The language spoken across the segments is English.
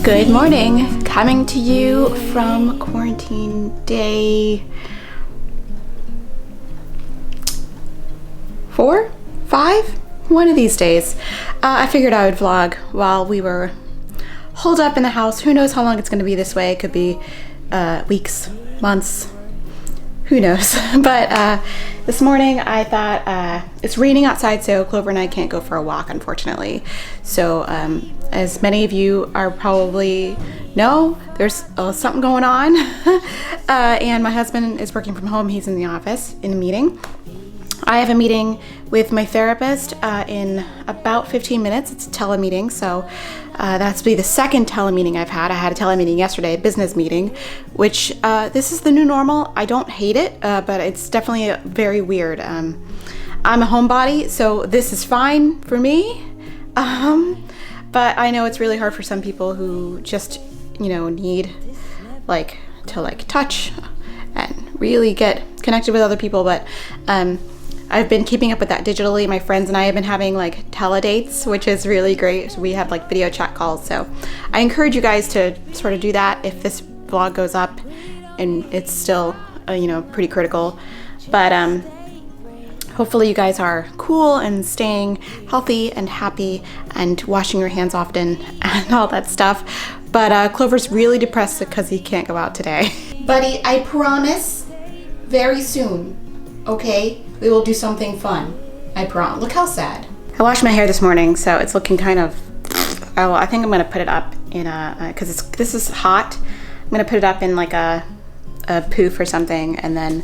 Good morning, coming to you from quarantine day 4, 5, one of these days. I figured I would vlog while we were holed up in the house. Who knows how long it's going to be this way? It could be weeks, months, who knows. But this morning I thought it's raining outside, so Clover and I can't go for a walk, unfortunately. So as many of you are probably know, there's something going on. And my husband is working from home. He's in the office in a meeting. I have a meeting with my therapist in about 15 minutes. It's a telemeeting, so that's be the second telemeeting I've had. I had a telemeeting yesterday, a business meeting, which this is the new normal. I don't hate it, but it's definitely very weird. I'm a homebody, so this is fine for me. But I know it's really hard for some people who just, need to touch and really get connected with other people. But I've been keeping up with that digitally. My friends and I have been having teledates, which is really great. We have video chat calls. So I encourage you guys to sort of do that if this vlog goes up and it's still, pretty critical. But hopefully you guys are cool and staying healthy and happy and washing your hands often and all that stuff. But Clover's really depressed because he can't go out today. Buddy, I promise very soon, okay? We will do something fun. I promise. Look how sad. I washed my hair this morning, so it's looking kind of, I think I'm gonna put it up in because this is hot. I'm gonna put it up in a poof or something, and then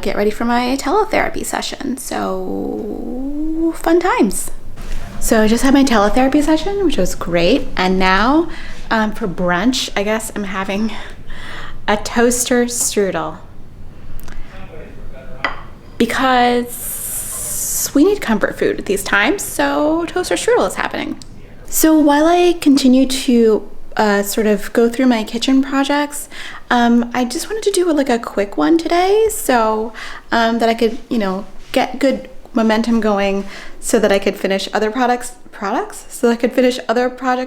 get ready for my teletherapy session. So fun times. So I just had my teletherapy session, which was great. And now for brunch, I guess I'm having a toaster strudel because we need comfort food at these times. So toaster strudel is happening. So while I continue to sort of go through my kitchen projects, I just wanted to do a quick one today, so that I could get good momentum going, so that I could finish other projects,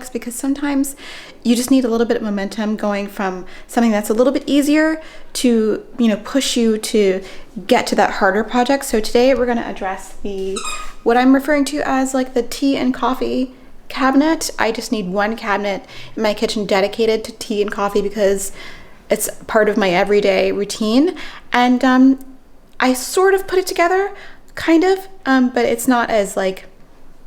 because sometimes you just need a little bit of momentum going from something that's a little bit easier to push you to get to that harder project. So today we're going to address what I'm referring to as the tea and coffee cabinet. I just need one cabinet in my kitchen dedicated to tea and coffee because it's part of my everyday routine. And I sort of put it together, kind of, but it's not as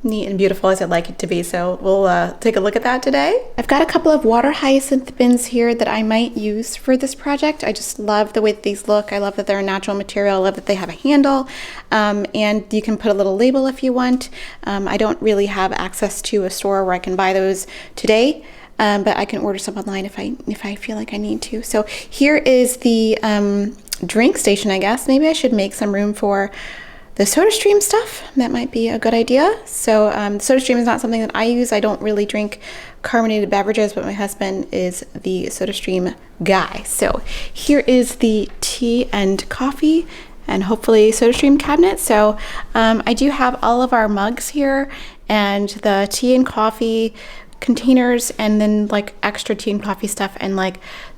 neat and beautiful as I'd like it to be. So we'll take a look at that today. I've got a couple of water hyacinth bins here that I might use for this project. I just love the way that these look. I love that they're a natural material. I love that they have a handle, and you can put a little label if you want. I don't really have access to a store where I can buy those today, but I can order some online if I feel like I need to. So here is the drink station, I guess. Maybe I should make some room for the SodaStream stuff. That might be a good idea. So SodaStream is not something that I use. I don't really drink carbonated beverages, but my husband is the SodaStream guy. So here is the tea and coffee and hopefully SodaStream cabinet. So I do have all of our mugs here and the tea and coffee containers, and then extra tea and coffee stuff, and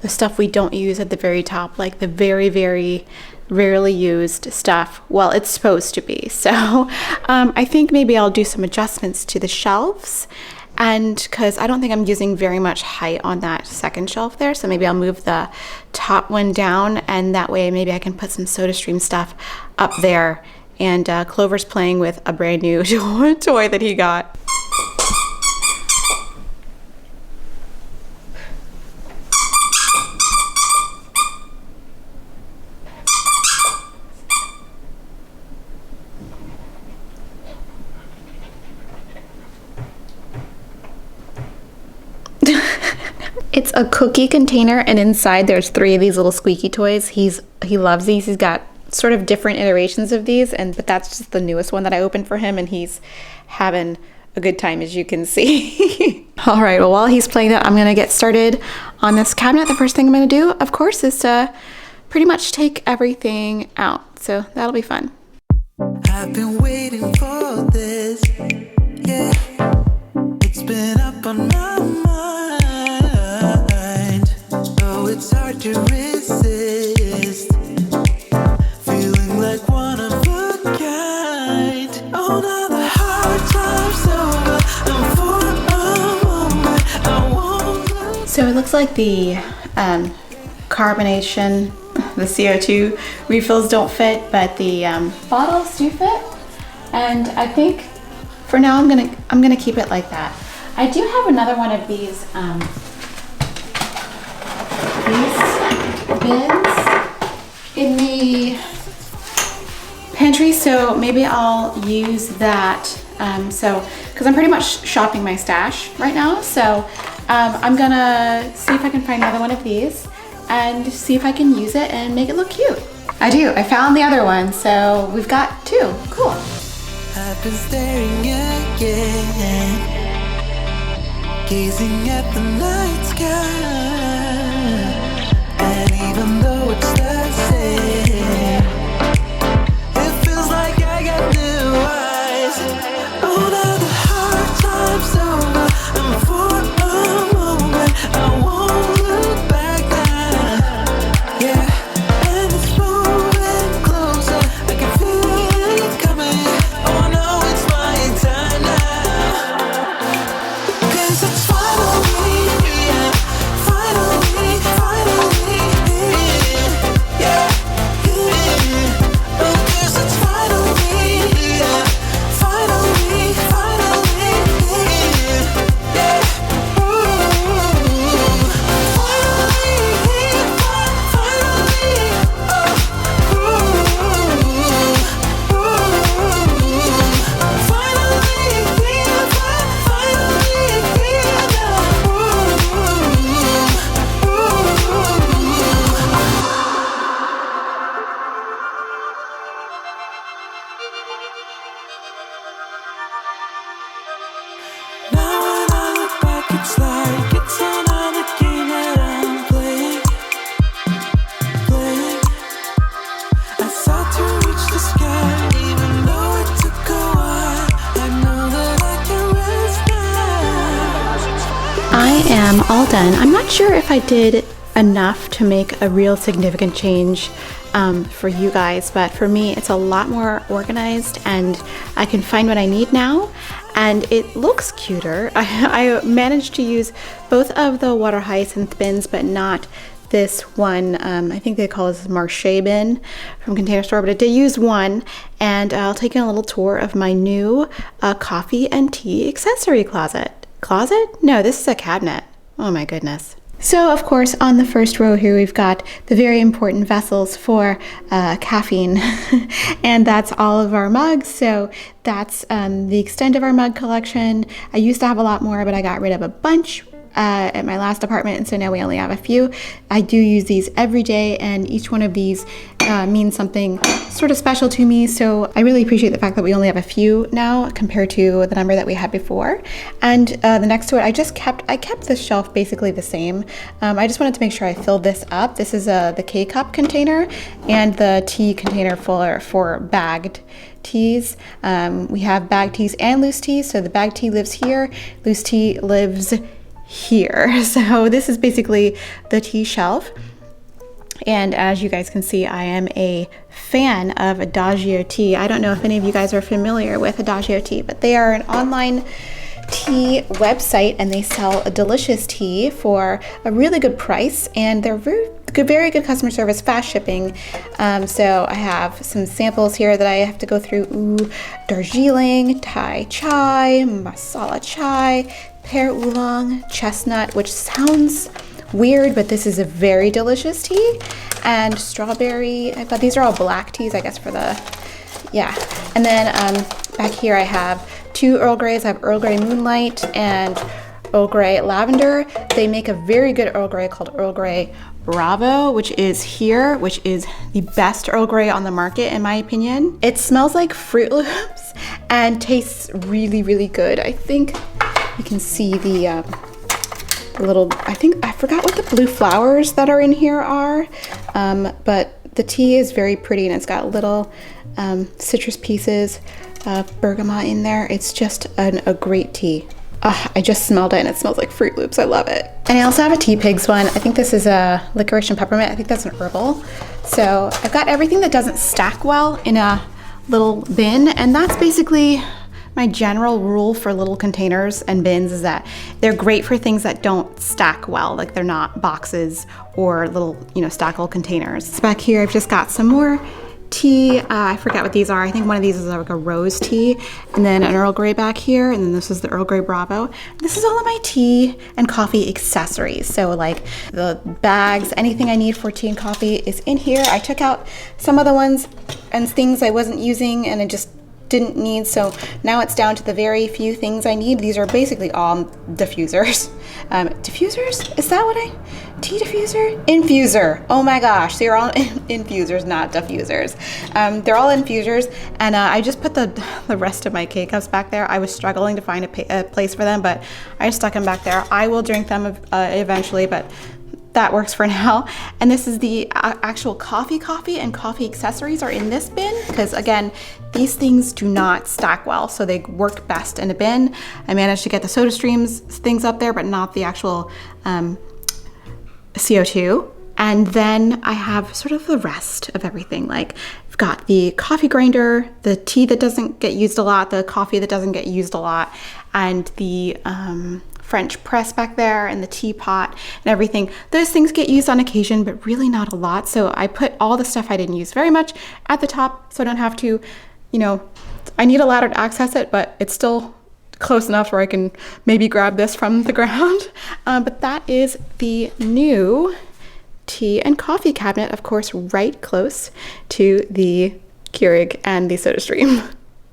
the stuff we don't use at the very top, the very, very rarely used stuff. Well, it's supposed to be. So I think maybe I'll do some adjustments to the shelves, and because I don't think I'm using very much height on that second shelf there, so maybe I'll move the top one down, and that way maybe I can put some SodaStream stuff up there. And Clover's playing with a brand new toy that he got. It's a cookie container, and inside there's 3 of these little squeaky toys. He loves these. He's got sort of different iterations of these, but that's just the newest one that I opened for him, and he's having a good time, as you can see. All right, well, while he's playing that, I'm gonna get started on this cabinet. The first thing I'm gonna do, of course, is to pretty much take everything out. So that'll be fun. I've been waiting for this, yeah. It's been up on my mind. hard to resist. Feeling like one of a kind. Oh, now the hard time's over, and for a moment I won't look. So it looks like the carbonation, the CO2 refills don't fit, but the bottles do fit. And I think for now I'm gonna keep it like that. I do have another one of these bins in the pantry, so maybe I'll use that. Because I'm pretty much shopping my stash right now, so I'm gonna see if I can find another one of these and see if I can use it and make it look cute. I do. I found the other one, so we've got two. Cool. I've been staring again, gazing at the night sky, and even though it's the same, it feels like I got new eyes. Oh, now the hard time's over, and for a moment I won't look back now. Yeah, and it's moving closer, I can feel it coming. Oh, I know it's my time now, 'cause it's finally, yeah, finally, yeah, yeah. Oh, 'cause it's finally, yeah, finally, yeah. Ooh, now when I look back, it's like it's another game that I'm playing. I sought to reach the sky, even though it took a while. I know that I can rest now. I am all done. I'm not sure if I did enough to make a real significant change for you guys, but for me it's a lot more organized and I can find what I need now and it looks cuter. I managed to use both of the water hyacinth bins, but not this one. I think they call this Marche bin from Container Store, but I did use one, and I'll take you on a little tour of my new coffee and tea accessory closet. Closet? No, this is a cabinet. Oh my goodness. So of course on the first row here we've got the very important vessels for caffeine and that's all of our mugs. So that's the extent of our mug collection. I used to have a lot more, but I got rid of a bunch at my last apartment, and so now we only have a few. I do use these every day, and each one of these means something sort of special to me, so I really appreciate the fact that we only have a few now compared to the number that we had before. And the next to it, I kept the shelf basically the same. I just wanted to make sure I filled this up. This is the K-cup container and the tea container for bagged teas. We have bagged teas and loose teas, so the bagged tea lives here, loose tea lives here. So this is basically the tea shelf. And as you guys can see, I am a fan of Adagio tea. I don't know if any of you guys are familiar with Adagio tea, but they are an online tea website and they sell a delicious tea for a really good price, and they're very good customer service, fast shipping. So I have some samples here that I have to go through. Darjeeling, Thai chai, masala chai, pear oolong, chestnut, which sounds weird, but this is a very delicious tea, and strawberry. But these are all black teas, I guess, for the, yeah. And then back here I have 2 Earl Greys. I have Earl Grey Moonlight and Earl Grey Lavender. They make a very good Earl Grey called Earl Grey Bravo, which is the best Earl Grey on the market in my opinion. It smells like Fruit Loops and tastes really, really good. I think you can see the little, I forgot what the blue flowers that are in here are, but the tea is very pretty and it's got little citrus pieces, bergamot in there. It's just a great tea. I just smelled it and it smells like Fruit Loops. I love it. And I also have a Tea Pigs one. I think this is a licorice and peppermint. I think that's an herbal. So I've got everything that doesn't stack well in a little bin, and that's basically my general rule for little containers and bins, is that they're great for things that don't stack well, like they're not boxes or little, stackable containers. So back here, I've just got some more tea. I forget what these are. I think one of these is like a rose tea, and then an Earl Grey back here, and then this is the Earl Grey Bravo. This is all of my tea and coffee accessories. So like the bags, anything I need for tea and coffee is in here. I took out some of the ones and things I wasn't using and I just didn't need, so now it's down to the very few things I need. These are basically all diffusers. Diffusers? Is that what tea diffuser? Infuser. Oh my gosh, they're all infusers, not diffusers. They're all infusers, and I just put the rest of my K-cups back there. I was struggling to find a place for them, but I just stuck them back there. I will drink them eventually, but that works for now. And this is the actual coffee and coffee accessories are in this bin, because again, these things do not stack well, so they work best in a bin. I managed to get the Soda Streams things up there, but not the actual CO2. And then I have sort of the rest of everything. Like I've got the coffee grinder, the tea that doesn't get used a lot, the coffee that doesn't get used a lot, and the French press back there, and the teapot and everything. Those things get used on occasion, but really not a lot. So I put all the stuff I didn't use very much at the top, so I don't have to, I need a ladder to access it, but it's still close enough where I can maybe grab this from the ground. But that is the new tea and coffee cabinet, of course, right close to the Keurig and the Soda Stream.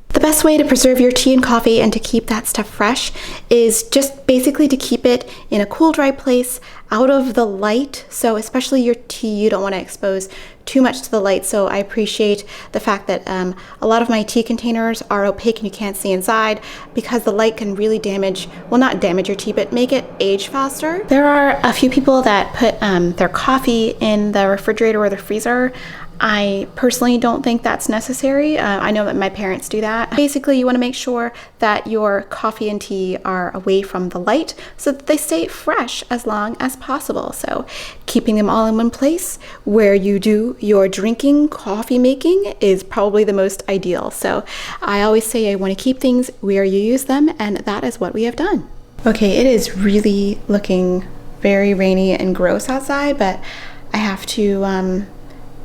The best way to preserve your tea and coffee and to keep that stuff fresh is just basically to keep it in a cool, dry place out of the light. So especially your tea, you don't want to expose too much to the light. So I appreciate the fact that a lot of my tea containers are opaque and you can't see inside, because the light can really damage, well, not damage your tea, but make it age faster. There are a few people that put their coffee in the refrigerator or the freezer. I personally don't think that's necessary. I know that my parents do that. Basically, you want to make sure that your coffee and tea are away from the light so that they stay fresh as long as possible. So keeping them all in one place where you do your drinking, coffee making is probably the most ideal. So I always say I want to keep things where you use them, and that is what we have done. Okay, it is really looking very rainy and gross outside, but I have to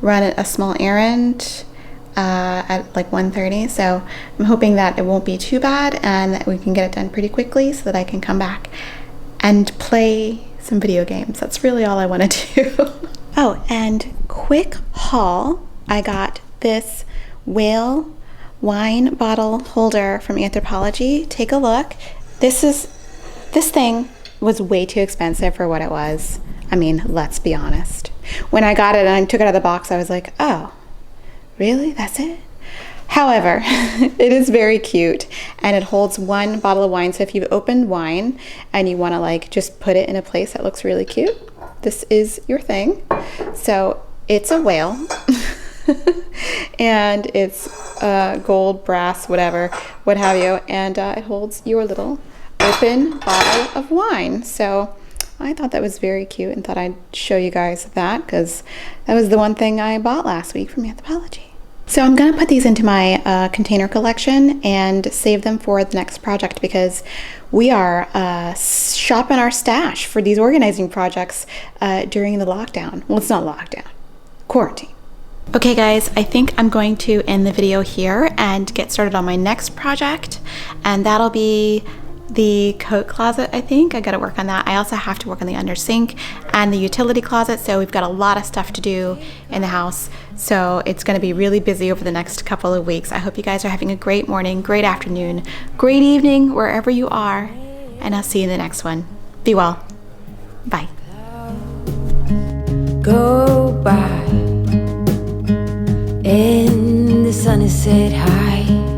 run a small errand at like 1:30, so I'm hoping that it won't be too bad and that we can get it done pretty quickly so that I can come back and play some video games. That's really all I want to do. Oh, and quick haul. I got this whale wine bottle holder from Anthropologie. Take a look. This thing was way too expensive for what it was. I mean, let's be honest. When I got it and I took it out of the box, I was like, oh, really? That's it? However, it is very cute, and it holds one bottle of wine. So if you've opened wine and you want to like just put it in a place that looks really cute, this is your thing. So it's a whale and it's gold, brass, whatever, what have you. And it holds your little open bottle of wine. So I thought that was very cute and thought I'd show you guys that, because that was the one thing I bought last week from Anthropologie. So I'm going to put these into my container collection and save them for the next project, because we are shopping our stash for these organizing projects during the lockdown. Well, it's not lockdown, quarantine. Okay guys, I think I'm going to end the video here and get started on my next project, and that'll be the coat closet. I think I gotta work on that. I also have to work on the under sink and the utility closet, so we've got a lot of stuff to do in the house, so it's going to be really busy over the next couple of weeks. I hope you guys are having a great morning, great afternoon, great evening wherever you are, and I'll see you in the next one. Be well. Bye. Go by and the sun is set high.